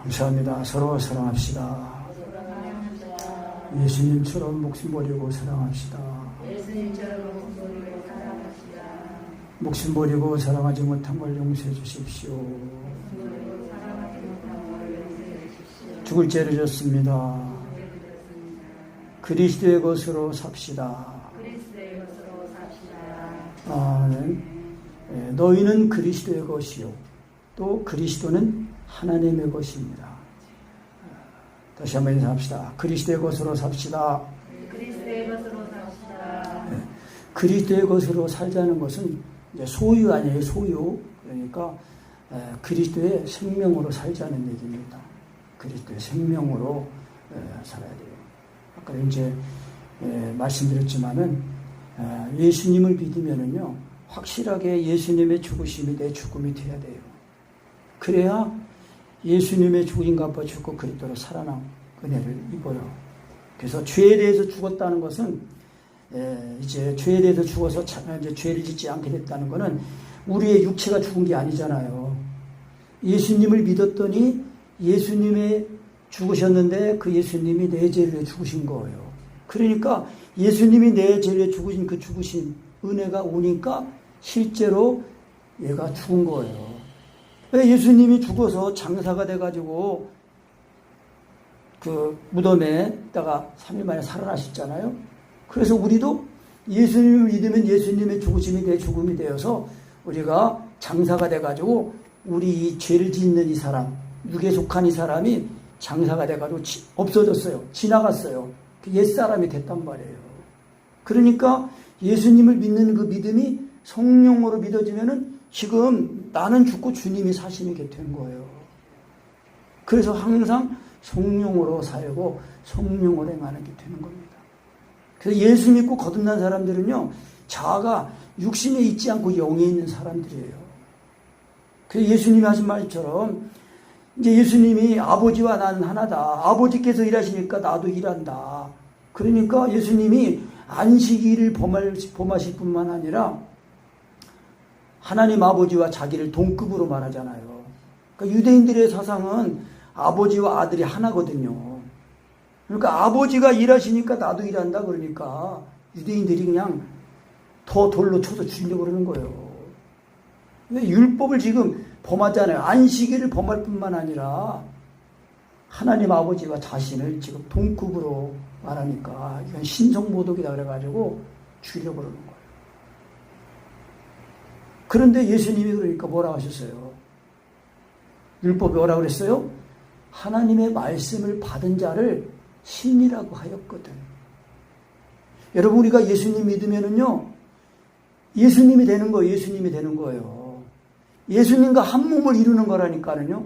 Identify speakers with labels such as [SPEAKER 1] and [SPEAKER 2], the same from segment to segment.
[SPEAKER 1] 감사합니다. 서로 사랑합시다. 예수님처럼 목숨 버리고 사랑합시다. 목숨 버리고 사랑하지 못한 걸 용서해 주십시오. 죽을 죄를 졌습니다. 그리스도의 것으로 삽시다. 아멘. 너희는 그리스도의 것이요 또 그리스도는 하나님의 것입니다. 다시 한번 인사합시다. 그리스도의 것으로 삽시다.
[SPEAKER 2] 그리스도의 것으로 삽시다.
[SPEAKER 1] 그리스도의 것으로 살자는 것은 이제 소유 아니에요. 소유. 그러니까 그리스도의 생명으로 살자는 얘기입니다. 그리스도의 생명으로 살아야 돼요. 아까 이제 말씀드렸지만은 예수님을 믿으면은요 확실하게 예수님의 죽으심이 내 죽음이 돼야 돼요. 그래야 예수님의 죽인 값과 죽고 그리스도로 살아난 은혜를 입어요. 그래서 죄에 대해서 죽었다는 것은 이제 죄에 대해서 죽어서 이제 죄를 짓지 않게 됐다는 것은 우리의 육체가 죽은 게 아니잖아요. 예수님을 믿었더니 예수님의 죽으셨는데 그 예수님이 내 죄를 죽으신 거예요. 그러니까 예수님이 내 죄를 죽으신 그 죽으신 은혜가 오니까 실제로 얘가 죽은 거예요. 예수님이 죽어서 장사가 돼가지고 그 무덤에다가 3일 만에 살아나셨잖아요. 그래서 우리도 예수님을 믿으면 예수님의 죽으심이 내 죽음이 되어서 우리가 장사가 돼가지고 우리 이 죄를 짓는 이 사람, 육에 속한 이 사람이 장사가 돼가지고 없어졌어요. 지나갔어요. 옛사람이 됐단 말이에요. 그러니까 예수님을 믿는 그 믿음이 성령으로 믿어지면은 지금 나는 죽고 주님이 사시는 게 된 거예요. 그래서 항상 성령으로 살고 성령으로 행하는 게 되는 겁니다. 그래서 예수 믿고 거듭난 사람들은요, 자아가 육신에 있지 않고 영에 있는 사람들이에요. 그래서 예수님이 하신 말처럼 이제 예수님이 아버지와 나는 하나다. 아버지께서 일하시니까 나도 일한다. 그러니까 예수님이 안식일을 범하실 뿐만 아니라 하나님 아버지와 자기를 동급으로 말하잖아요. 그러니까 유대인들의 사상은 아버지와 아들이 하나거든요. 그러니까 아버지가 일하시니까 나도 일한다. 그러니까 유대인들이 그냥 더 돌로 쳐서 죽이려고 그러는 거예요. 근데 율법을 지금 범하잖아요. 안식일을 범할 뿐만 아니라 하나님 아버지와 자신을 지금 동급으로 말하니까 이건 신성모독이다 그래가지고 죽이려고 그러는 거예요. 그런데 예수님이 그러니까 뭐라고 하셨어요? 율법이 뭐라고 그랬어요? 하나님의 말씀을 받은 자를 신이라고 하였거든. 여러분, 우리가 예수님 믿으면은요, 예수님이 되는 거예요. 예수님이 되는 거예요. 예수님과 한 몸을 이루는 거라니까는요.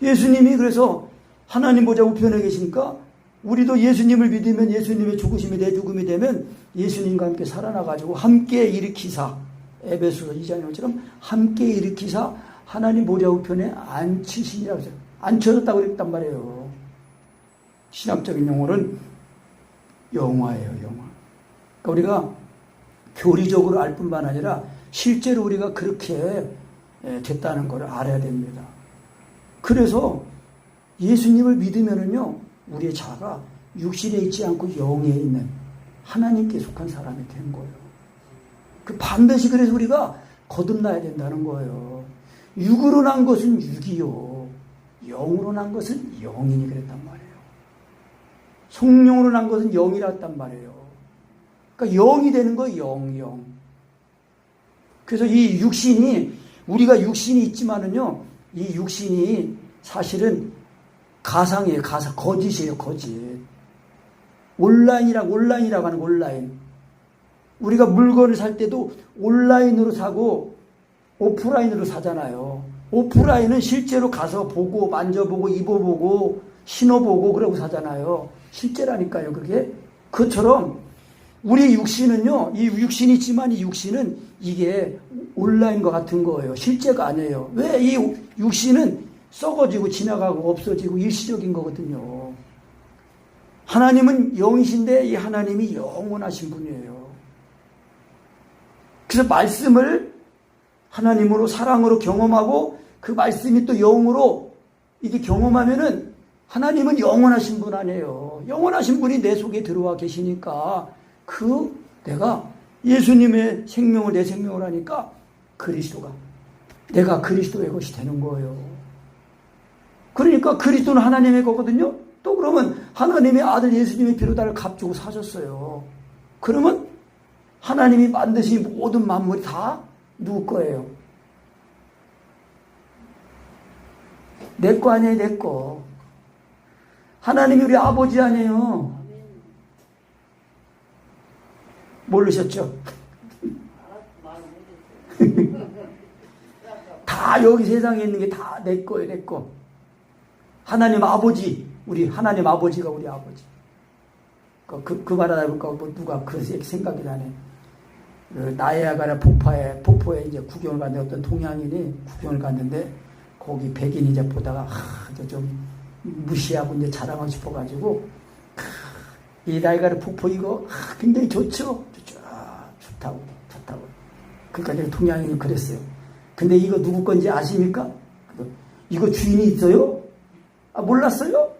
[SPEAKER 1] 예수님이 그래서 하나님 보좌 우편에 계시니까 우리도 예수님을 믿으면 예수님의 죽으심이 내 죽음이 되면 예수님과 함께 살아나가지고 함께 일으키사, 에베소서 2장의 것처럼 함께 일으키사 하나님 보좌 우편에 앉히시니라고 했어요. 앉혀졌다고 그랬단 말이에요. 신학적인 용어는 영화예요, 영화. 그러니까 우리가 교리적으로 알 뿐만 아니라 실제로 우리가 그렇게 됐다는 걸 알아야 됩니다. 그래서 예수님을 믿으면은요, 우리의 자아가 육신에 있지 않고 영에 있는 하나님께 속한 사람이 된 거예요. 그 반드시 그래서 우리가 거듭나야 된다는 거예요. 육으로 난 것은 육이요, 영으로 난 것은 영이니 그랬단 말이에요. 성령으로 난 것은 영이랐단 말이에요. 그러니까 영이 되는 거예요, 영. 그래서 이 육신이, 우리가 육신이 있지만은요, 이 육신이 사실은 가상이에요. 거짓이에요. 거짓. 온라인이라고 하는 온라인. 우리가 물건을 살 때도 온라인으로 사고 오프라인으로 사잖아요. 오프라인은 실제로 가서 보고 만져보고 입어보고 신어보고 그러고 사잖아요. 실제라니까요. 그게. 그것처럼 우리 육신은요, 이 육신이 있지만 이 육신은 이게 온라인과 같은 거예요. 실제가 아니에요. 왜? 이 육신은 썩어지고 지나가고 없어지고 일시적인 거거든요. 하나님은 영이신데 이 하나님이 영원하신 분이에요. 그래서 말씀을 하나님으로 사랑으로 경험하고 그 말씀이 또 영으로 이게 경험하면은 하나님은 영원하신 분 아니에요. 영원하신 분이 내 속에 들어와 계시니까 내가 예수님의 생명을 내 생명을 하니까 내가 그리스도의 것이 되는 거예요. 그러니까 그리스도는 하나님의 거거든요. 또 그러면 하나님의 아들 예수님의 피로 나를 값주고 사셨어요. 그러면 하나님이 만드신 모든 만물이 다 누구 거예요? 내 거 아니에요, 내 거. 하나님이 우리 아버지 아니에요. 모르셨죠? 다 여기 세상에 있는 게 다 내 거예요, 내 거. 하나님 아버지, 우리 하나님 아버지가 우리 아버지. 그 말 하다 보니까 뭐 누가 그 생각이 나네. 나이아가라 폭포에 이제 구경을 갔는데 어떤 동양인이 구경을 갔는데 거기 백인이 이제 보다가 좀 무시하고 이제 자랑하고 싶어가지고 이 나이아가라 폭포 이거 굉장히 좋죠. 좋다고. 그러니까 내가 동양인이 그랬어요. 근데 이거 누구 건지 아십니까? 이거 주인이 있어요? 몰랐어요?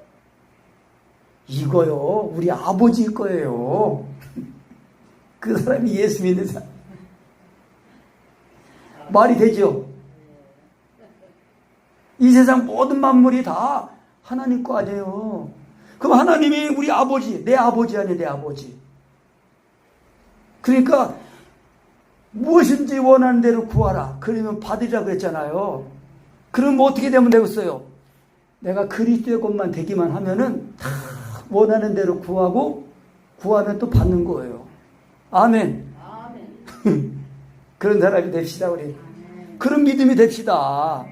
[SPEAKER 1] 이거요, 우리 아버지 거예요. 그 사람이 예수 믿는 사람. 말이 되죠? 이 세상 모든 만물이 다 하나님 거 아니에요. 그럼 하나님이 우리 아버지, 내 아버지 아니에요, 내 아버지. 그러니까 무엇인지 원하는 대로 구하라. 그러면 받으리라고 했잖아요. 그럼 뭐 어떻게 되면 되겠어요? 내가 그리스도의 것만 되기만 하면은 다 원하는 대로 구하면 또 받는 거예요. 아멘. 그런 사람이 됩시다, 우리. 그런 믿음이 됩시다.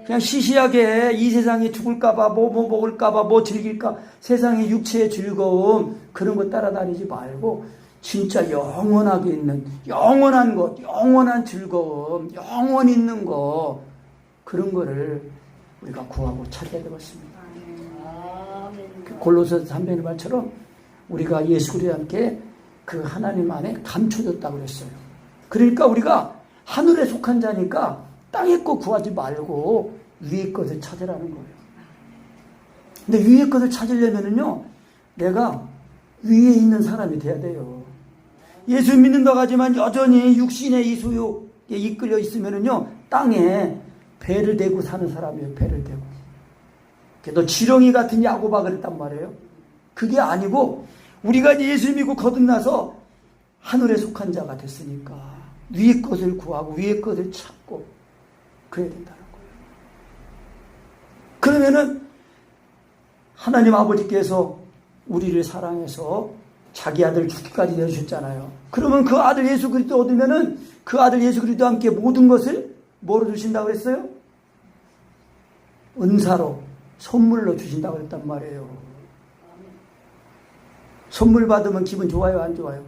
[SPEAKER 1] 그냥 시시하게 이 세상에 죽을까봐, 뭐 먹을까봐, 뭐 즐길까, 세상의 육체의 즐거움, 그런 거 따라다니지 말고, 진짜 영원하게 있는, 영원한 것, 영원한 즐거움, 영원히 있는 거, 그런 거를 우리가 구하고 찾아야 되겠습니다. 골로새 3장의 말처럼 우리가 예수 그리스도와 함께 그 하나님 안에 감춰졌다고 그랬어요. 그러니까 우리가 하늘에 속한 자니까 땅의 거 구하지 말고 위의 것을 찾으라는 거예요. 근데 위의 것을 찾으려면은요, 내가 위에 있는 사람이 돼야 돼요. 예수 믿는다고 하지만 여전히 육신의 이 소욕에 이끌려 있으면은요, 땅에 배를 대고 사는 사람이에요. 배를 대고. 너 지렁이 같은 야고바 그랬단 말이에요. 그게 아니고 우리가 예수 믿고 거듭나서 하늘에 속한 자가 됐으니까 위의 것을 구하고 위의 것을 찾고 그래야 된다는 거예요. 그러면은 하나님 아버지께서 우리를 사랑해서 자기 아들 죽기까지 내주셨잖아요. 그러면 그 아들 예수 그리스도 얻으면은 그 아들 예수 그리스도와 함께 모든 것을 뭐로 주신다고 그랬어요? 은사로, 선물로 주신다고 그랬단 말이에요. 선물 받으면 기분 좋아요, 안 좋아요?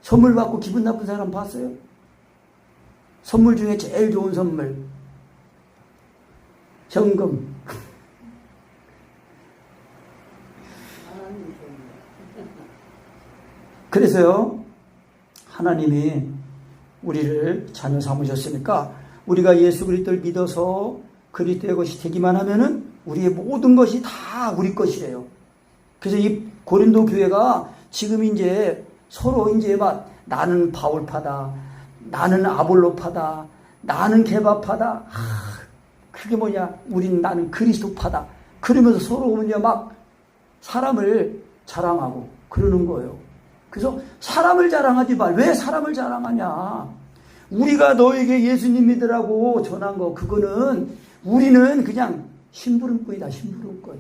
[SPEAKER 1] 선물 받고 기분 나쁜 사람 봤어요? 선물 중에 제일 좋은 선물, 현금. 그래서요, 하나님이 우리를 자녀 삼으셨으니까 우리가 예수 그리스도를 믿어서 그리스도의 것이 되기만 하면은 우리의 모든 것이 다 우리 것이래요. 그래서 이 고린도 교회가 지금 이제 서로 이제 막 나는 바울파다, 나는 아볼로파다, 나는 게바파다. 그게 뭐냐? 나는 그리스도파다. 그러면서 서로 그냥 막 사람을 자랑하고 그러는 거예요. 그래서 사람을 자랑하지 말. 왜 사람을 자랑하냐? 우리가 너에게 예수님 믿으라고 전한 거, 그거는 우리는 그냥 심부름꾼이다, 심부름꾼.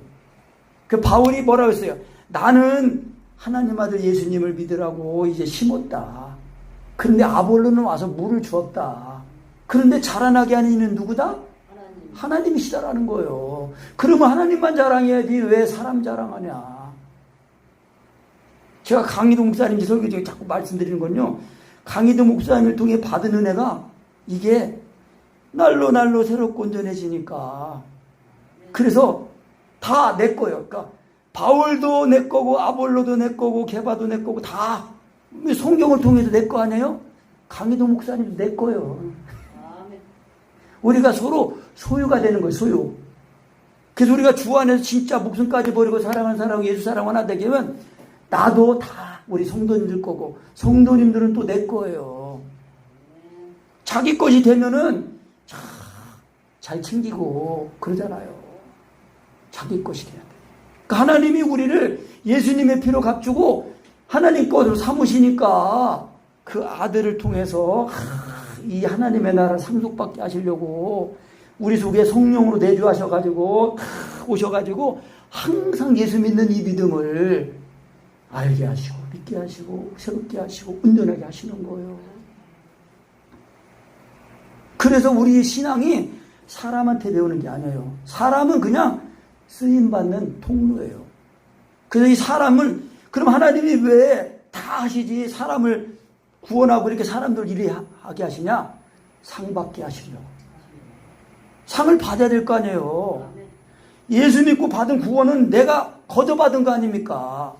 [SPEAKER 1] 그 바울이 뭐라고 했어요? 나는 하나님 아들 예수님을 믿으라고 이제 심었다. 그런데 아볼로는 와서 물을 주었다. 그런데 자라나게 하는 이는 누구다? 하나님이시다라는 거예요. 그러면 하나님만 자랑해야지 왜 사람 자랑하냐? 제가 강희도 목사님 설교 중에 자꾸 말씀드리는 건요, 강희도 목사님을 통해 받은 은혜가 이게 날로 새롭고 온전해지니까, 그래서 다 내 거예요. 그러니까 바울도 내 거고 아볼로도 내 거고 게바도 내 거고 다 성경을 통해서 내 거 아니에요? 강희도 목사님도 내 거예요. 우리가 서로 소유가 되는 거예요, 소유. 그래서 우리가 주 안에서 진짜 목숨까지 버리고 사랑하는 사람, 예수 사랑 하나 되면 나도 다 우리 성도님들 거고 성도님들은 또 내 거예요. 자기 것이 되면은 잘 챙기고 그러잖아요. 자기 것이 돼야 돼. 그러니까 하나님이 우리를 예수님의 피로 값주고 하나님 것으로 삼으시니까 그 아들을 통해서 이 하나님의 나라 상속받게 하시려고 우리 속에 성령으로 내주하셔가지고 오셔가지고 항상 예수 믿는 이 믿음을 알게 하시고 믿게 하시고 새롭게 하시고 온전하게 하시는 거예요. 그래서 우리 신앙이 사람한테 배우는 게 아니에요. 사람은 그냥 쓰임받는 통로예요. 그래서 이 사람을 그럼 하나님이 왜 다 하시지 사람을 구원하고 이렇게 사람들 일이 하게 하시냐? 상 받게 하시려고. 상을 받아야 될 거 아니에요. 예수 믿고 받은 구원은 내가 거둬받은 거 아닙니까?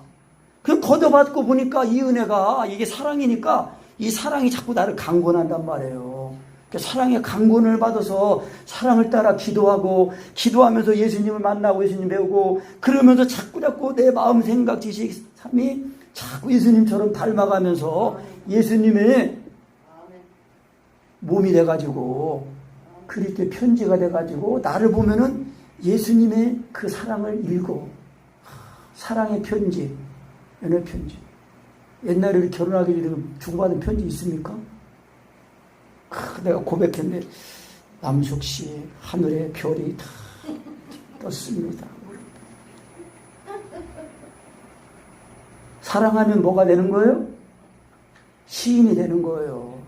[SPEAKER 1] 그 거둬받고 보니까 이 은혜가 이게 사랑이니까 이 사랑이 자꾸 나를 강권한단 말이에요. 사랑의 강권을 받아서 사랑을 따라 기도하고 기도하면서 예수님을 만나고 예수님 배우고 그러면서 자꾸 내 마음 생각 지식 삶이 자꾸 예수님처럼 닮아가면서 예수님의 몸이 돼가지고 그리스도의 편지가 돼가지고 나를 보면은 예수님의 그 사랑을 읽어. 사랑의 편지, 연애 편지. 옛날에 우리 결혼하기 전에 주고받은 편지 있습니까? 내가 고백했는데 남숙 씨 하늘의 별이 다 떴습니다. 사랑하면 뭐가 되는 거예요? 시인이 되는 거예요.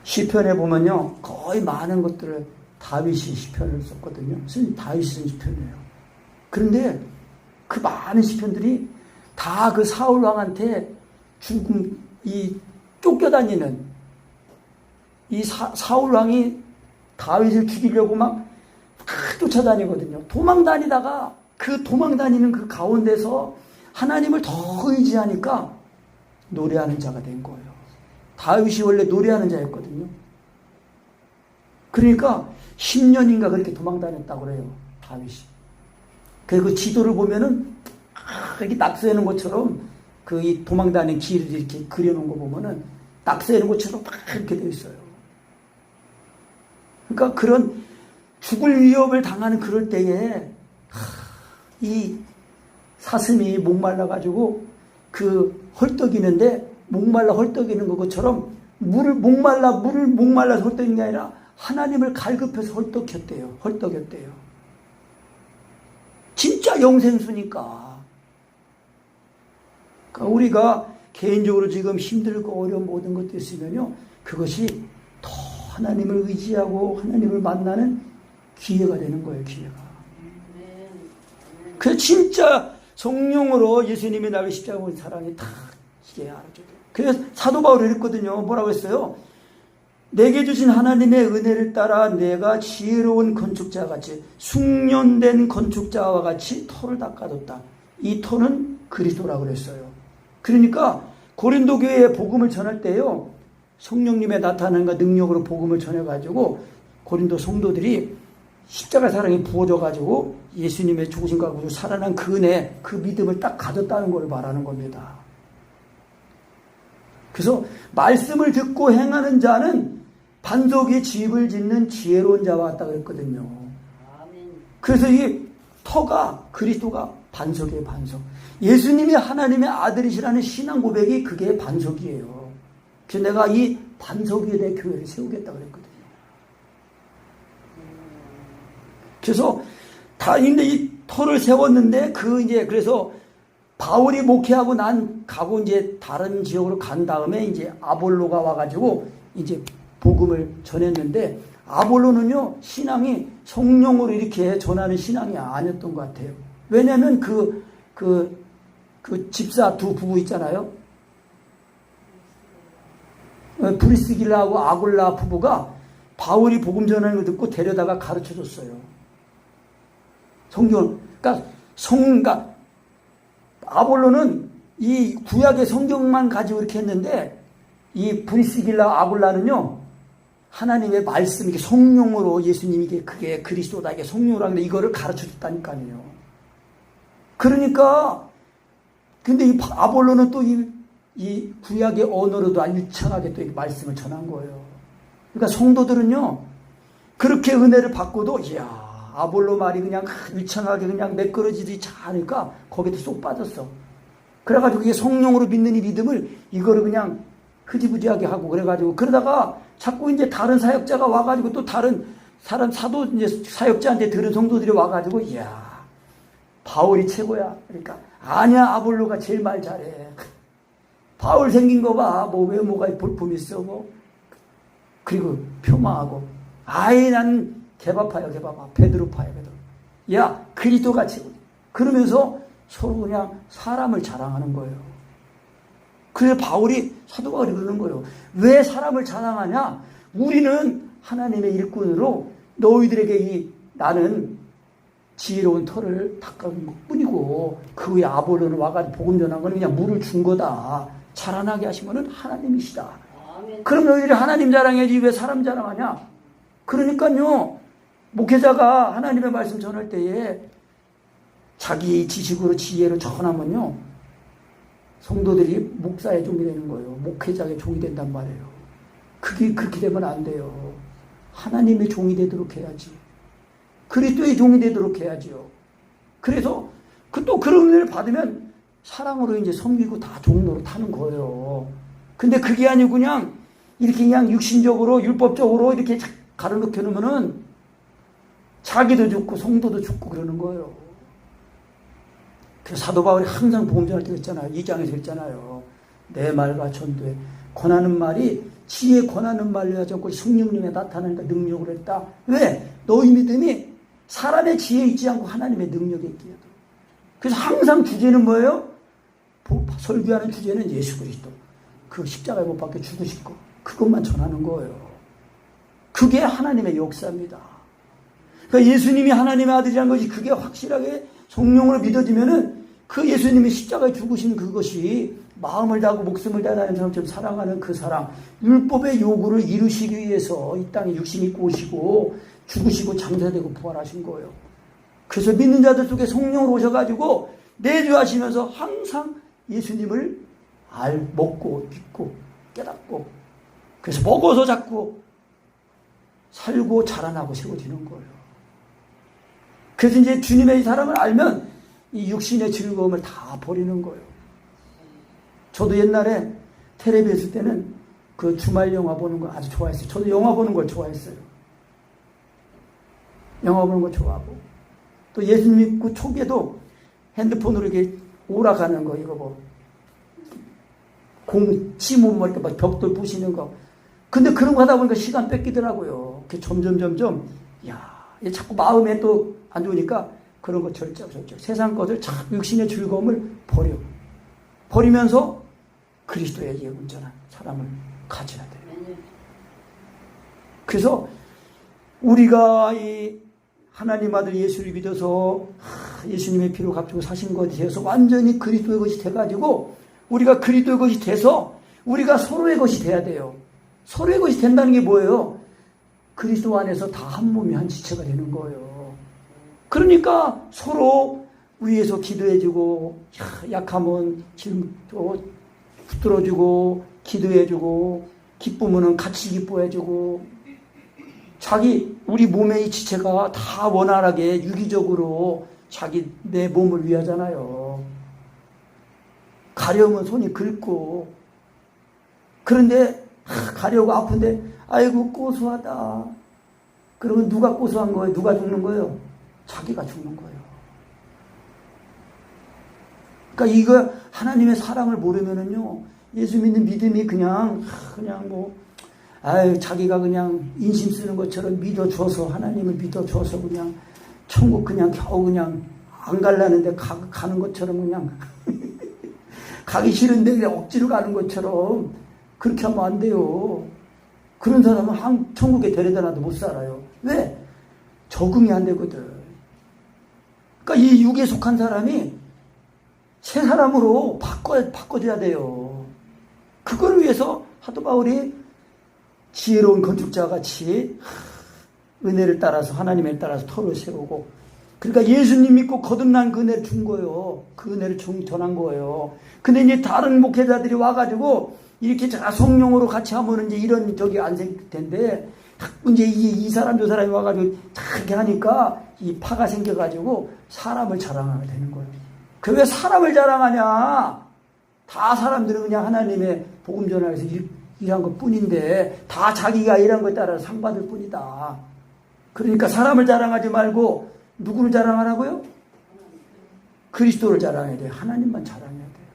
[SPEAKER 1] 시편에 보면요 거의 많은 것들을 다윗이 시편을 썼거든요. 다윗이 쓴 시편이에요. 그런데 그 많은 시편들이 다 그 사울 왕한테 죽음 이 쫓겨다니는 이 사울 왕이 다윗을 죽이려고 막 쫓아다니거든요. 도망다니다가 그 도망다니는 그 가운데서 하나님을 더 의지하니까 노래하는 자가 된 거예요. 다윗이 원래 노래하는 자였거든요. 그러니까 10년인가 그렇게 도망다녔다고 그래요. 다윗이. 그 지도를 보면은 이렇게 낙서해놓은 것처럼 그 이 도망다니는 길을 이렇게 그려놓은 거 보면은 낙서해놓은 것처럼 막 이렇게 되어 있어요. 그러니까 그런 죽을 위협을 당하는 그럴 때에 이 사슴이 목말라가지고 그 헐떡이는데 목말라 헐떡이는 것처럼 물을 목말라서 헐떡인 게 아니라 하나님을 갈급해서 헐떡였대요. 진짜 영생수니까. 그러니까 우리가 개인적으로 지금 힘들고 어려운 모든 것도 있으면요, 그것이 더 하나님을 의지하고 하나님을 만나는 기회가 되는 거예요, 기회가. 그 진짜 성령으로 예수님이 나를 십자가에 온 사랑이 다 이게 알아줘요. 그래서 사도 바울이 이랬거든요. 뭐라고 했어요? 내게 주신 하나님의 은혜를 따라 내가 지혜로운 건축자와 같이 숙련된 건축자와 같이 터를 닦아뒀다. 이 터는 그리스도라고 그랬어요. 그러니까 고린도 교회에 복음을 전할 때요, 성령님의 나타남과 능력으로 복음을 전해가지고 고린도 성도들이 십자가 사랑이 부어져가지고 예수님의 죽으심과 구주 살아난 그 은혜, 그 믿음을 딱 가졌다는 걸 말하는 겁니다. 그래서 말씀을 듣고 행하는 자는 반석 위에 집을 짓는 지혜로운 자와 같다 그랬거든요. 그래서 이 터가 그리스도가 반석이에요, 반석. 예수님이 하나님의 아들이시라는 신앙 고백이 그게 반석이에요. 그래서 내가 이 반석 위에 내 교회를 세우겠다 그랬거든요. 그래서 근데 이 터를 세웠는데 그래서 바울이 목회하고 가고 이제 다른 지역으로 간 다음에 이제 아볼로가 와가지고 이제 복음을 전했는데 아볼로는요, 신앙이 성령으로 이렇게 전하는 신앙이 아니었던 것 같아요. 왜냐면 그 집사 두 부부 있잖아요. 브리스길라하고 아굴라 부부가 바울이 복음 전하는 걸 듣고 데려다가 가르쳐 줬어요. 그러니까 아볼로는 이 구약의 성경만 가지고 이렇게 했는데 이 브리스길라 아굴라는요, 하나님의 말씀, 이게 성령으로 예수님이 그게 그리스도다, 이게 성령으로 하는데 이거를 가르쳐 줬다니까요. 그러니까, 근데 이 아볼로는 또 이 구약의 언어로도 아주 유창하게 또 이 말씀을 전한 거예요. 그러니까 성도들은요, 그렇게 은혜를 받고도, 이야, 아볼로 말이 그냥 유창하게 그냥 매끄러지지 않으니까 거기도 쏙 빠졌어. 그래가지고 이게 성령으로 믿는 이 믿음을 이거를 그냥 흐지부지하게 하고 그래가지고 그러다가 자꾸 이제 다른 사역자가 와가지고 또 다른 사람 사도 이제 사역자한테 들은 성도들이 와가지고 이야, 바울이 최고야. 그러니까 아니야, 아볼로가 제일 말 잘해. 바울 생긴 거 봐. 뭐 외모가 볼품 있어 뭐. 그리고 표마하고. 아예 난 개바파야, 개바파. 베드로파야, 베드로. 야, 그리스도가 최고. 그러면서 서로 그냥 사람을 자랑하는 거예요. 그래서 바울이, 사도 바울이 그러는 거예요. 왜 사람을 자랑하냐? 우리는 하나님의 일꾼으로 너희들에게 나는 지혜로운 털을 닦은 것 뿐이고, 그 후에 아볼로는 와가지고 복음 전한 건 그냥 물을 준 거다. 자라나게 하신 거는 하나님이시다. 그럼 너희들이 하나님 자랑해야지 왜 사람 자랑하냐? 그러니까요, 목회자가 하나님의 말씀 전할 때에 자기 지식으로 지혜로 전하면요, 성도들이 목사의 종이 되는 거예요. 목회자의 종이 된단 말이에요. 그게 그렇게 되면 안 돼요. 하나님의 종이 되도록 해야지. 그리스도의 종이 되도록 해야지요. 그래서 또 그런 은혜를 받으면 사랑으로 이제 섬기고 다 종로로 타는 거예요. 근데 그게 아니고 그냥 이렇게 그냥 육신적으로 율법적으로 이렇게 가로놓게 놓으면은 자기도 죽고 성도도 죽고 그러는 거예요. 그래서 사도 바울이 항상 복음 전할 때 했잖아요. 2장에서 했잖아요. 내 말과 전도에 권하는 말이 지혜 권하는 말로 하지 않고 성령님에 나타나니까 능력으로 했다. 왜? 너희 믿음이 사람의 지혜에 있지 않고 하나님의 능력에 있기에. 그래서 항상 주제는 뭐예요? 설교하는 주제는 예수 그리스도. 그 십자가에 못 박혀 죽으시고 그것만 전하는 거예요. 그게 하나님의 역사입니다. 그러니까 예수님이 하나님의 아들이라는 것이 그게 확실하게 성령으로 믿어지면은 그 예수님이 십자가에 죽으신 그것이 마음을 다하고 목숨을 다하는 사람처럼 사랑하는 그 사랑, 율법의 요구를 이루시기 위해서 이 땅에 육신 입고 오시고 죽으시고 장사되고 부활하신 거예요. 그래서 믿는 자들 속에 성령으로 오셔가지고 내주하시면서 항상 예수님을 먹고 믿고 깨닫고, 그래서 먹어서 자꾸 살고 자라나고 세워지는 거예요. 그래서 이제 주님의 사랑을 알면 이 육신의 즐거움을 다 버리는 거예요. 저도 옛날에 텔레비 했을 때는 그 주말 영화 보는 거 아주 좋아했어요. 저도 영화 보는 걸 좋아했어요. 영화 보는 거 좋아하고, 또 예수 믿고 초기에도 핸드폰으로 이렇게 오락하는 거, 이거 뭐 공 치면 뭐 이렇게 막 벽돌 부시는 거. 근데 그런 거 하다 보니까 시간 뺏기더라고요. 점점 야, 자꾸 마음에 또 안 좋으니까 그런 거 절적. 세상 것을 참 육신의 즐거움을 버리면서 그리스도에게 온전한 사람을 가져야 돼요. 그래서 우리가 이 하나님 아들 예수를 믿어서 예수님의 피로 값주고 사신 것에 대해서 완전히 그리스도의 것이 돼가지고 우리가 그리스도의 것이 돼서 우리가 서로의 것이 돼야 돼요. 서로의 것이 된다는 게 뭐예요? 그리스도 안에서 다 한 몸이 한 지체가 되는 거예요. 그러니까 서로 위에서 기도해주고, 약하면 붙들어주고, 기도해주고, 기쁘면 같이 기뻐해주고, 우리 몸의 이 지체가 다 원활하게 유기적으로 내 몸을 위하잖아요. 가려우면 손이 긁고, 그런데 가려고 아픈데 아이고 고소하다. 그러면 누가 고소한 거예요? 누가 죽는 거예요? 자기가 죽는 거예요. 그러니까 이거 하나님의 사랑을 모르면은요, 예수 믿는 믿음이 그냥 뭐 자기가 그냥 인심 쓰는 것처럼 믿어줘서, 하나님을 믿어줘서 그냥 천국 그냥 겨우 그냥 안 갈라는데 가는 것처럼 그냥 가기 싫은데 그냥 억지로 가는 것처럼 그렇게 하면 안 돼요. 그런 사람은 천국에 데려다 놔도 못 살아요. 왜? 적응이 안 되거든. 그러니까 이 육에 속한 사람이 새 사람으로 바꿔줘야 돼요. 그걸 위해서 사도 바울이 지혜로운 건축자 같이 은혜를 따라서 하나님에 따라서 터를 세우고, 그러니까 예수님 믿고 거듭난 그 은혜를 준 거예요. 그 은혜를 전한 거예요. 근데 이제 다른 목회자들이 와가지고 이렇게 성령으로 같이 하면 이제 이런 적이 안 생길 텐데, 이제 이 사람 저 사람이 와가지고 이렇게 하니까 이 파가 생겨가지고 사람을 자랑하게 되는 거예요. 그 왜 사람을 자랑하냐? 다 사람들은 그냥 하나님의 복음 전하에서 일한 것 뿐인데 다 자기가 일한 것에 따라 상 받을 뿐이다. 그러니까 사람을 자랑하지 말고 누구를 자랑하라고요? 그리스도를 자랑해야 돼요. 하나님만 자랑해야 돼요.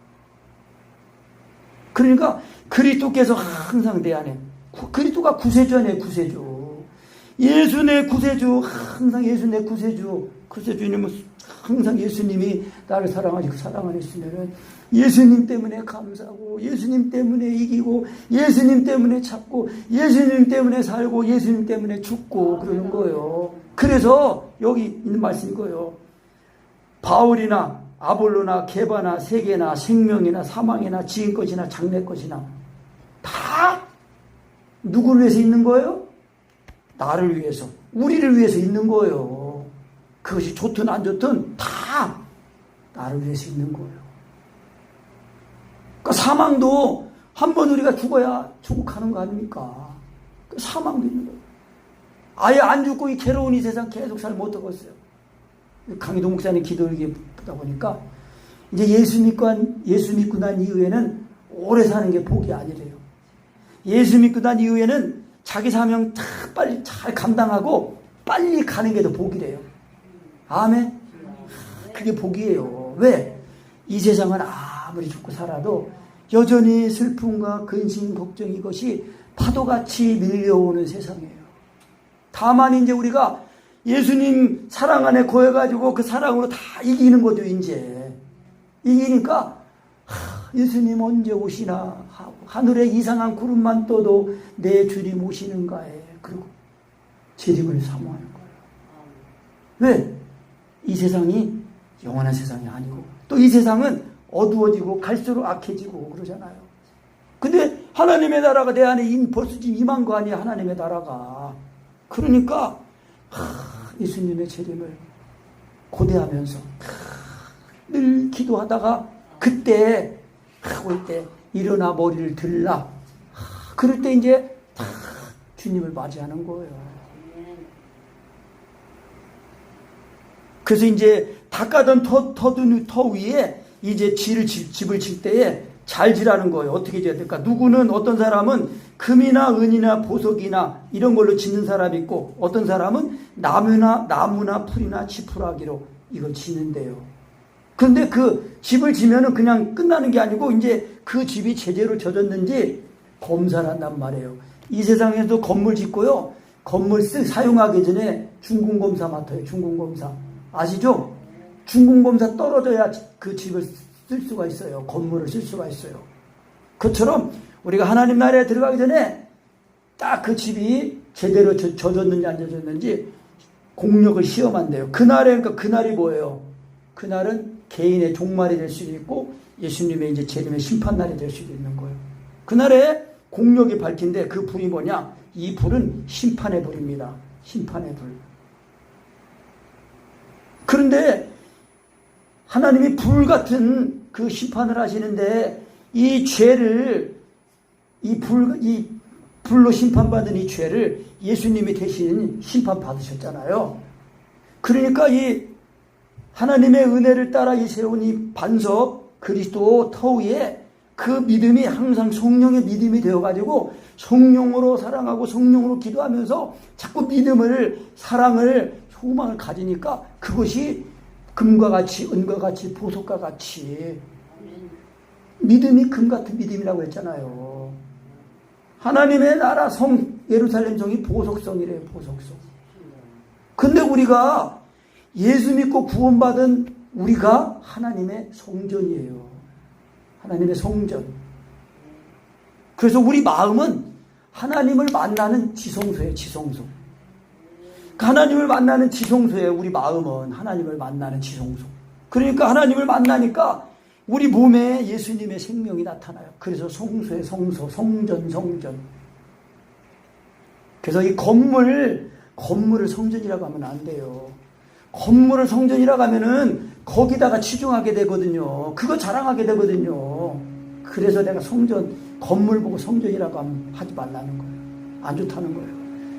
[SPEAKER 1] 그러니까 그리스도께서 항상 내 안에, 그리스도가 구세주 아니에요. 구세주. 예수 내 구세주. 항상 예수 내 구세주. 구세주님은 항상 예수님이 나를 사랑하시고 사랑하는 예수님은 예수님 때문에 감사하고, 예수님 때문에 이기고, 예수님 때문에 찾고, 예수님 때문에 살고, 예수님 때문에 죽고 그러는 거예요. 그래서 여기 있는 말씀인 거예요. 바울이나 아볼로나 게바나 세계나 생명이나 사망이나 지은 것이나 장래 것이나 다 누구를 위해서 있는 거예요? 나를 위해서, 우리를 위해서 있는 거예요. 그것이 좋든 안 좋든 다 나를 위해서 있는 거예요. 그러니까 사망도 한 번 우리가 죽어야 조국하는 거 아닙니까? 사망도 있는 거예요. 아예 안 죽고 이 괴로운 이 세상 계속 살면 어떡겠어요? 강희동 목사님 기도를 보다 보니까 이제 예수 믿고 난 이후에는 오래 사는 게 복이 아니래요. 예수 믿고 난 이후에는 자기 사명 다 빨리 잘 감당하고 빨리 가는 게 더 복이래요. 아멘? 그게 복이에요. 왜? 이 세상은 아무리 죽고 살아도 여전히 슬픔과 근심, 걱정, 이것이 파도같이 밀려오는 세상이에요. 다만 이제 우리가 예수님 사랑 안에 거해가지고 그 사랑으로 다 이기는 거죠, 이제. 이기니까, 예수님 언제 오시나 하고, 하늘에 이상한 구름만 떠도 내 주님 오시는가에, 그리고 재림을 사모하는 거예요. 왜? 이 세상이 영원한 세상이 아니고, 또 이 세상은 어두워지고 갈수록 악해지고 그러잖아요. 근데 하나님의 나라가 내 안에 벌써 지금 임한 거 아니야, 하나님의 나라가. 그러니까 예수님의 재림을 고대하면서 늘 기도하다가 그때 올 때 일어나 머리를 들라, 그럴 때 이제 주님을 맞이하는 거예요. 그래서 이제 닦아던 터 위에 이제 집을 질 때에 잘 지라는 거예요. 어떻게 지어야 될까? 누구는, 어떤 사람은 금이나 은이나 보석이나 이런 걸로 짓는 사람이 있고, 어떤 사람은 나무나 풀이나 지푸라기로 이걸 짓는데요. 그런데 그 집을 지면은 그냥 끝나는 게 아니고 이제 그 집이 제대로 져졌는지 검사를 한단 말이에요. 이 세상에도 건물 짓고요, 건물 사용하기 전에 중공검사 맡아요. 중공검사 아시죠? 중공검사 떨어져야 그 집을 쓸 수가 있어요. 건물을 쓸 수가 있어요. 그처럼 우리가 하나님 나라에 들어가기 전에 딱 그 집이 제대로 져졌는지 안 져졌는지 공력을 시험한대요. 그러니까 그날이 뭐예요? 그날은 개인의 종말이 될 수도 있고 예수님의 이제 재림의 심판날이 될 수도 있는 거예요. 그날에 공력이 밝힌데 그 불이 뭐냐? 이 불은 심판의 불입니다. 심판의 불. 그런데 하나님이 불 같은 그 심판을 하시는데, 이 죄를, 이 불로 심판받은 이 죄를 예수님이 대신 심판받으셨잖아요. 그러니까 이 하나님의 은혜를 따라 이 세운 이 반석 그리스도 터 위에 그 믿음이 항상 성령의 믿음이 되어가지고 성령으로 사랑하고 성령으로 기도하면서 자꾸 믿음을, 사랑을, 소망을 가지니까 그것이 금과 같이, 은과 같이, 보석과 같이, 믿음이 금 같은 믿음이라고 했잖아요. 하나님의 나라 예루살렘 성이 보석성이래요. 보석성. 근데 우리가 예수 믿고 구원받은 우리가 하나님의 성전이에요. 하나님의 성전. 그래서 우리 마음은 하나님을 만나는 지성소예요. 지성소. 하나님을 만나는 지성소예요. 우리 마음은 하나님을 만나는 지성소. 그러니까 하나님을 만나니까 우리 몸에 예수님의 생명이 나타나요. 그래서 성소에 성소, 성전, 성전. 그래서 이 건물을 성전이라고 하면 안 돼요. 건물을 성전이라고 하면은 거기다가 치중하게 되거든요. 그거 자랑하게 되거든요. 그래서 내가 성전, 건물 보고 성전이라고 하지 말라는 거예요. 안 좋다는 거예요.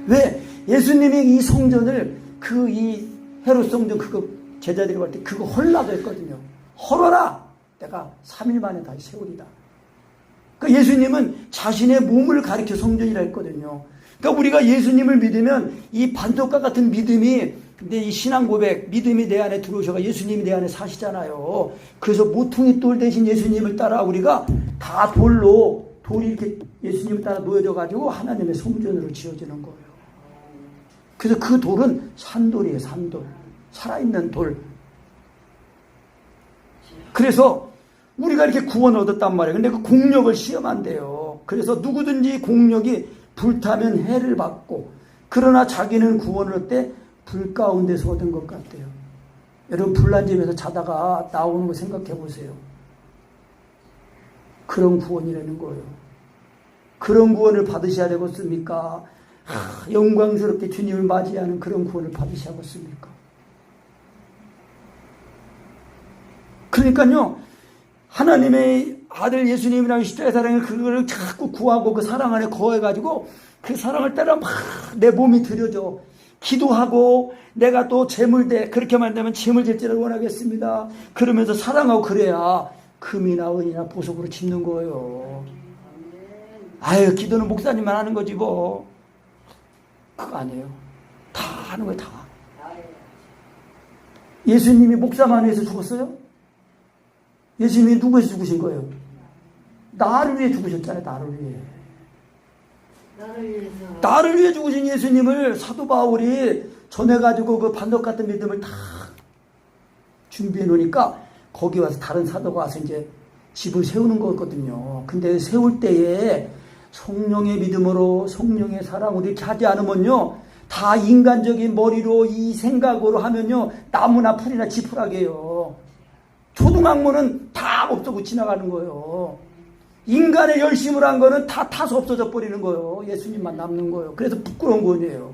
[SPEAKER 1] 왜? 예수님이 이 성전을 이 헤롯 성전 그거 제자들이 볼 때 그거 헐라고 했거든요. 헐어라! 내가 3일 만에 다시 세우리다. 그러니까 예수님은 자신의 몸을 가리켜 성전이라 했거든요. 그러니까 우리가 예수님을 믿으면 이 반석과 같은 믿음이, 근데 이 신앙 고백, 믿음이 내 안에 들어오셔가 예수님이 내 안에 사시잖아요. 그래서 모퉁이 돌 대신 예수님을 따라 우리가 다 돌이 이렇게 예수님을 따라 놓여져 가지고 하나님의 성전으로 지어지는 거예요. 그래서 그 돌은 산돌이에요, 산돌. 살아있는 돌. 그래서 우리가 이렇게 구원을 얻었단 말이에요. 근데 그 공력을 시험한대요. 그래서 누구든지 공력이 불타면 해를 받고, 그러나 자기는 구원을 얻을 때 불 가운데서 얻은 것 같대요. 여러분, 불난 집에서 자다가 나오는 거 생각해 보세요. 그런 구원이라는 거예요. 그런 구원을 받으셔야 되겠습니까? 영광스럽게 주님을 맞이하는 그런 구원을 받으셔야겠습니까? 그러니까요, 하나님의 아들 예수님이라는 십자가의 사랑을 그걸 자꾸 구하고 그 사랑 안에 거해가지고 그 사랑을 따라 막 내 몸이 들여져. 기도하고 내가 또 재물대, 그렇게만 되면 재물질지를 원하겠습니다. 그러면서 사랑하고 그래야 금이나 은이나 보석으로 짓는 거예요. 아유, 기도는 목사님만 하는 거지 뭐. 그거 아니에요. 다 하는 거예요, 다. 예수님이 목사만 해서 죽었어요? 예수님이 누구에서 죽으신 거예요? 나를 위해 죽으셨잖아요. 나를 위해. 나를 위해 죽으신 예수님을 사도 바울이 전해가지고 그 반석 같은 믿음을 다 준비해 놓으니까 거기 와서 다른 사도가 와서 이제 집을 세우는 거거든요. 근데 세울 때에 성령의 믿음으로, 성령의 사랑으로 이렇게 하지 않으면요, 다 인간적인 머리로 이 생각으로 하면요, 나무나 풀이나 지푸라기예요. 초등학문은 다 없어고 지나가는 거예요. 인간의 열심을 한 거는 다 타서 없어져 버리는 거예요. 예수님만 남는 거예요. 그래서 부끄러운 거예요.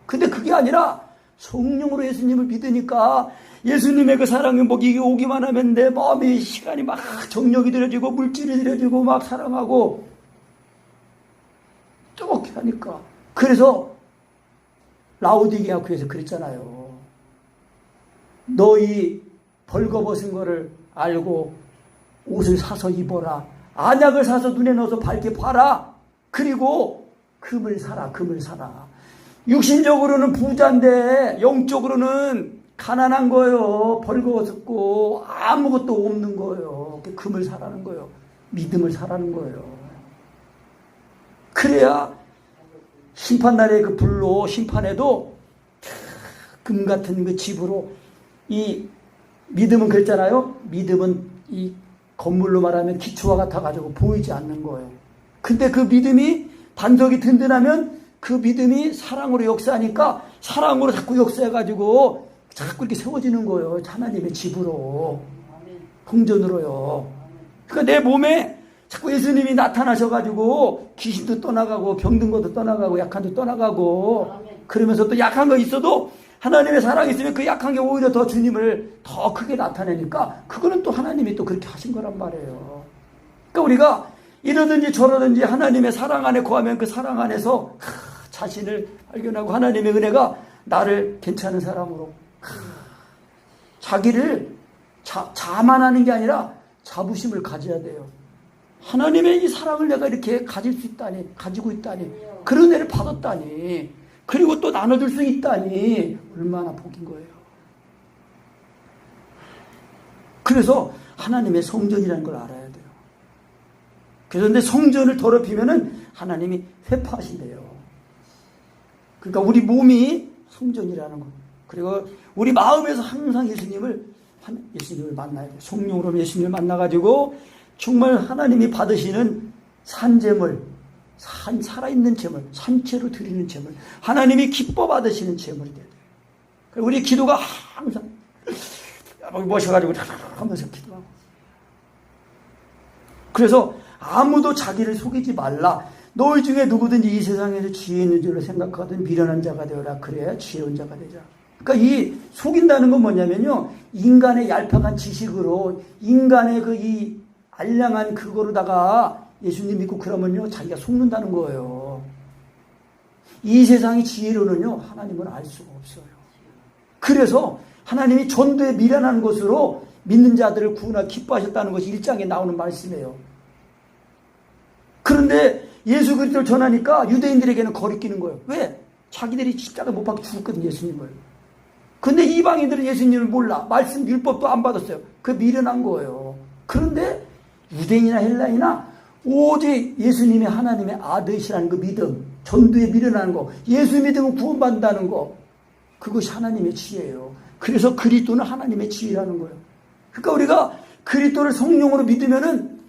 [SPEAKER 1] 근데 그게 아니라 성령으로 예수님을 믿으니까 예수님의 그 사랑이 이게 오기만 하면 내 마음이 시간이 막 정력이 들여지고 물질이 들여지고 막 사랑하고 뜨겁게 하니까. 그래서 라오디게아 교회에서 그랬잖아요. 너희 벌거벗은 거를 알고 옷을 사서 입어라. 안약을 사서 눈에 넣어서 밝게 봐라. 그리고 금을 사라. 금을 사라. 육신적으로는 부자인데 영적으로는 가난한 거예요. 벌거벗고 아무것도 없는 거예요. 금을 사라는 거예요. 믿음을 사라는 거예요. 그래야 심판날의 그 불로 심판에도 금 같은 그 집으로, 이 믿음은 그랬잖아요. 믿음은 이 건물로 말하면 기초와 같아가지고 보이지 않는 거예요. 근데 그 믿음이 반석이 든든하면 그 믿음이 사랑으로 역사하니까 사랑으로 자꾸 역사해가지고 자꾸 이렇게 세워지는 거예요. 하나님의 집으로, 성전으로요. 그러니까 내 몸에 자꾸 예수님이 나타나셔가지고 귀신도 떠나가고 병든 것도 떠나가고 약한 것도 떠나가고, 그러면서 또 약한 거 있어도 하나님의 사랑이 있으면 그 약한 게 오히려 더 주님을 더 크게 나타내니까 그거는 또 하나님이 또 그렇게 하신 거란 말이에요. 그러니까 우리가 이러든지 저러든지 하나님의 사랑 안에 거하면 그 사랑 안에서 자신을 발견하고 하나님의 은혜가 나를 괜찮은 사람으로, 자기를 자만하는 게 아니라 자부심을 가져야 돼요. 하나님의 이 사랑을 내가 이렇게 가질 수 있다니, 가지고 있다니, 그런 애를 받았다니, 그리고 또 나눠줄 수 있다니 얼마나 복인 거예요. 그래서 하나님의 성전이라는 걸 알아야 돼요. 그런데 성전을 더럽히면은 하나님이 회파하신대요. 그러니까 우리 몸이 성전이라는 거. 그리고 우리 마음에서 항상 예수님을 만나야 돼요. 성령으로 예수님을 만나가지고 정말 하나님이 받으시는 산제물, 살아있는 제물, 산채로 드리는 제물, 하나님이 기뻐 받으시는 제물이 돼야 돼요. 우리 기도가 항상 모셔가지고 하면서 기도하고, 그래서 아무도 자기를 속이지 말라. 너희 중에 누구든지 이 세상에서 지혜 있는 줄로 생각하든 미련한 자가 되어라. 그래야 지혜로운 자가 되자. 그러니까 이 속인다는 건 뭐냐면요, 인간의 얄팍한 지식으로, 인간의 그 이 알량한 그거로다가 예수님 믿고 그러면요 자기가 속는다는 거예요. 이 세상의 지혜로는요 하나님을 알 수가 없어요. 그래서 하나님이 전도에 미련한 것으로 믿는 자들을 구원하 기뻐하셨다는 것이 1장에 나오는 말씀이에요. 그런데 예수 그리스도를 전하니까 유대인들에게는 거리끼는 거예요. 왜? 자기들이 십자가에 못 박혀 죽었거든, 예수님을. 근데 이방인들은 예수님을 몰라. 말씀 율법도 안 받았어요. 그 미련한 거예요. 그런데 유대인이나 헬라이나 오직 예수님이 하나님의 아들이시라는 그 믿음, 전도에 미련하는 거, 예수 믿으면 구원받는다는 거, 그것이 하나님의 지혜예요. 그래서 그리스도는 하나님의 지혜라는 거예요. 그러니까 우리가 그리스도를 성령으로 믿으면은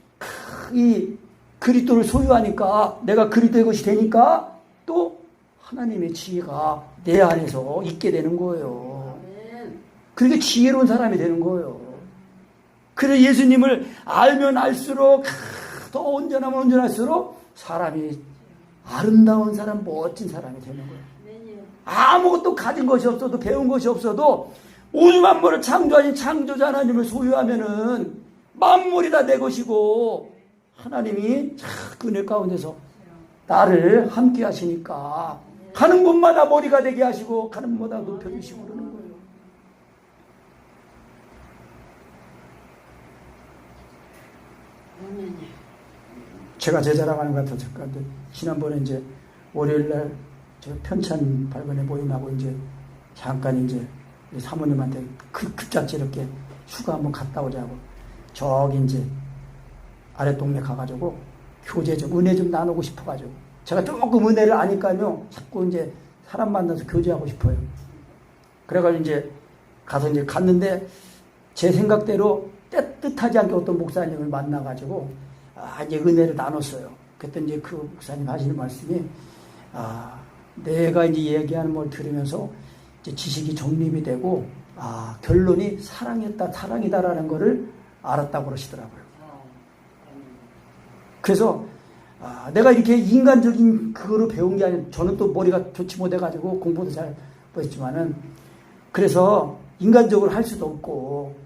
[SPEAKER 1] 이 그리스도를 소유하니까, 내가 그리스도의 것이 되니까 또 하나님의 지혜가 내 안에서 있게 되는 거예요. 그러니까 지혜로운 사람이 되는 거예요. 그래서 예수님을 알면 알수록, 더 온전하면 온전할수록 사람이 아름다운 사람, 멋진 사람이 되는 거예요. 아무것도 가진 것이 없어도, 배운 것이 없어도 우주 만물을 창조하신 창조자 하나님을 소유하면은 만물이 다 내 것이고, 하나님이 그 은혜 가운데서 나를 함께 하시니까 가는 곳마다 머리가 되게 하시고 가는 곳마다 높여주시고 그러는 거예요. 제가 제 자랑하는 것 같아서 잠깐, 지난번에 이제 월요일날 저 편찬 발견에 모임하고 이제 잠깐 이제 우리 사모님한테 급작스럽게 휴가 한번 갔다 오자고 저기 이제 아래 동네 가가지고 교제 좀, 은혜 좀 나누고 싶어가지고, 제가 조금 은혜를 아니까요 자꾸 이제 사람 만나서 교제하고 싶어요. 그래가지고 이제 가서 이제 갔는데 제 생각대로 뜻하지 않게 어떤 목사님을 만나가지고 이제 은혜를 나눴어요. 그때 이제 그 목사님 하시는 말씀이, 내가 이제 얘기하는 걸 들으면서 이제 지식이 정립이 되고, 결론이 사랑이다라는 거를 알았다고 그러시더라고요. 그래서 내가 이렇게 인간적인 그거로 배운 게 아니라, 저는 또 머리가 좋지 못해가지고 공부도 잘 못했지만은, 그래서 인간적으로 할 수도 없고,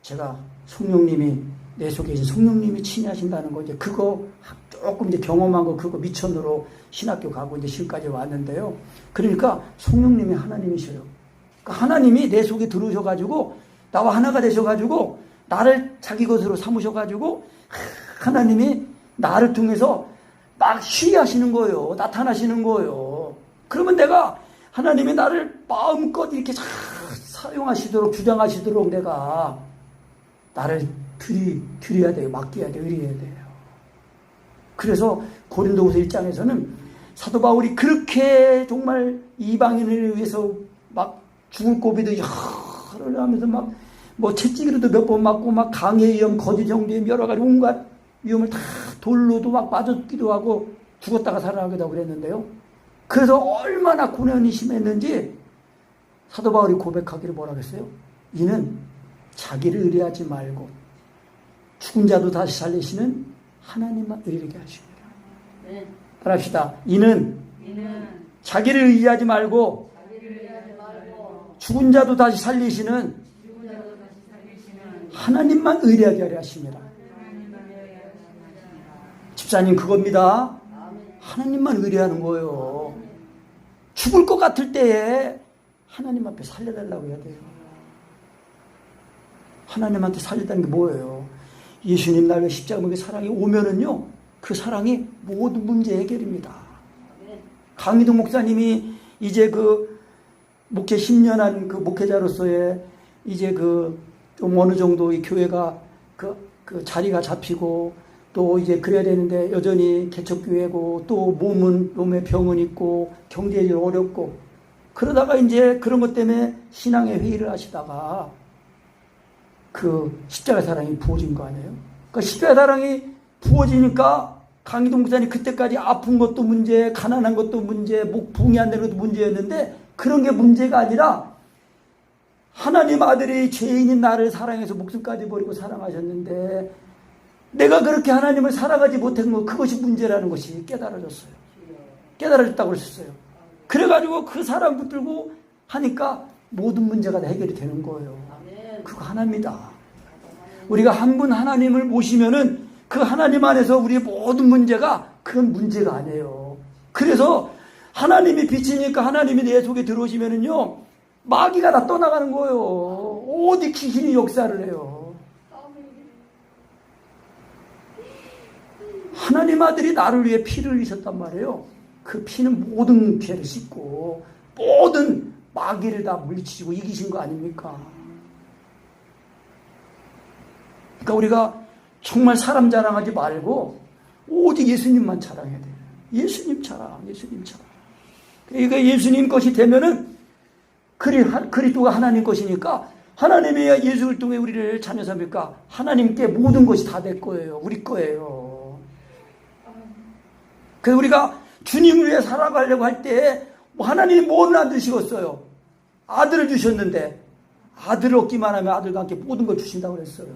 [SPEAKER 1] 제가 성령님이, 내 속에 계신 성령님이 친하신다는 거, 이제 그거 조금 이제 경험한 거, 그거 미천으로 신학교 가고 이제 실까지 왔는데요. 그러니까 성령님이 하나님이셔요. 그러니까 하나님이 내 속에 들어오셔가지고, 나와 하나가 되셔가지고, 나를 자기 것으로 삼으셔가지고, 하나님이 나를 통해서 막 시위하시는 거예요. 나타나시는 거예요. 그러면 내가, 하나님이 나를 마음껏 이렇게 사용하시도록, 주장하시도록 내가 나를 드려야 돼요. 맡겨야 돼요. 의뢰해야 돼요. 그래서 고린도후서 1장에서는 사도 바울이 그렇게 정말 이방인을 위해서 막 죽을 고비도 열을 하면서 막 뭐 채찍이로도 몇 번 맞고, 막 강의 위험, 거짓 정죄, 여러 가지 온갖 위험을 다 돌로도 막 맞았기도 하고 죽었다가 살아나기도 하고 그랬는데요. 그래서 얼마나 고난이 심했는지 사도 바울이 고백하기를 뭐라 그랬어요? 이는 자기를 의뢰하지 말고 죽은 자도 다시 살리시는 하나님만 의뢰하게 하십니다. 네. 따라합시다. 이는 자기를 의지하지 말고 죽은 자도 다시 살리시는 하나님만 의뢰하게 하려 하십니다. 집사님, 그겁니다. 하나님만 의뢰하는 거예요. 죽을 것 같을 때에 하나님 앞에 살려달라고 해야 돼요. 하나님한테 살려달라는 게 뭐예요? 예수님 날로 십자가 목에 사랑이 오면은요, 그 사랑이 모든 문제 해결입니다. 강희동 목사님이 이제 그 목회 10년 한 그 목회자로서의 이제 그 좀 어느 정도 이 교회가 그 자리가 잡히고, 또 이제 그래야 되는데 여전히 개척교회고, 또 몸에 병은 있고 경제적으로 어렵고, 그러다가 이제 그런 것 때문에 신앙의 회의를 하시다가 그 십자가 사랑이 부어진 거 아니에요? 그러니까 십자가 사랑이 부어지니까 강희동 목사님 그때까지 아픈 것도 문제, 가난한 것도 문제, 붕이 안 되는 것도 문제였는데, 그런 게 문제가 아니라 하나님 아들이 죄인인 나를 사랑해서 목숨까지 버리고 사랑하셨는데, 내가 그렇게 하나님을 살아가지 못한 것, 그것이 문제라는 것이 깨달아졌어요. 깨달아졌다고 그랬어요. 그래가지고 그 사람 붙들고 하니까 모든 문제가 다 해결이 되는 거예요. 그거 하나입니다. 우리가 한 분 하나님을 모시면은 그 하나님 안에서 우리의 모든 문제가 그건 문제가 아니에요. 그래서 하나님이 빛이니까 하나님이 내 속에 들어오시면은요, 마귀가 다 떠나가는 거예요. 어디 귀신이 역사를 해요. 하나님 아들이 나를 위해 피를 흘리셨단 말이에요. 그 피는 모든 죄를 씻고 모든 마귀를 다 물리치시고 이기신 거 아닙니까? 그러니까 우리가 정말 사람 자랑하지 말고 오직 예수님만 자랑해야 돼요. 예수님 자랑, 예수님 자랑. 그러니까 예수님 것이 되면은 그리스도가 하나님 것이니까 하나님의 예수를 통해 우리를 자녀 삼을까? 하나님께 모든 것이 다 될 거예요. 우리 거예요. 그래서 우리가 주님을 위해 살아가려고 할 때 하나님이 뭐는 안 주시겠어요? 아들을 주셨는데 아들을 얻기만 하면 아들과 함께 모든 걸 주신다고 그랬어요.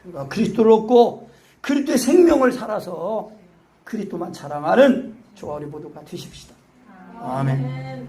[SPEAKER 1] 그러니까 그리스도를 얻고 그리스도의 생명을 살아서 그리스도만 자랑하는 저와 우리 모두가 되십시다. 아멘.
[SPEAKER 3] 아멘.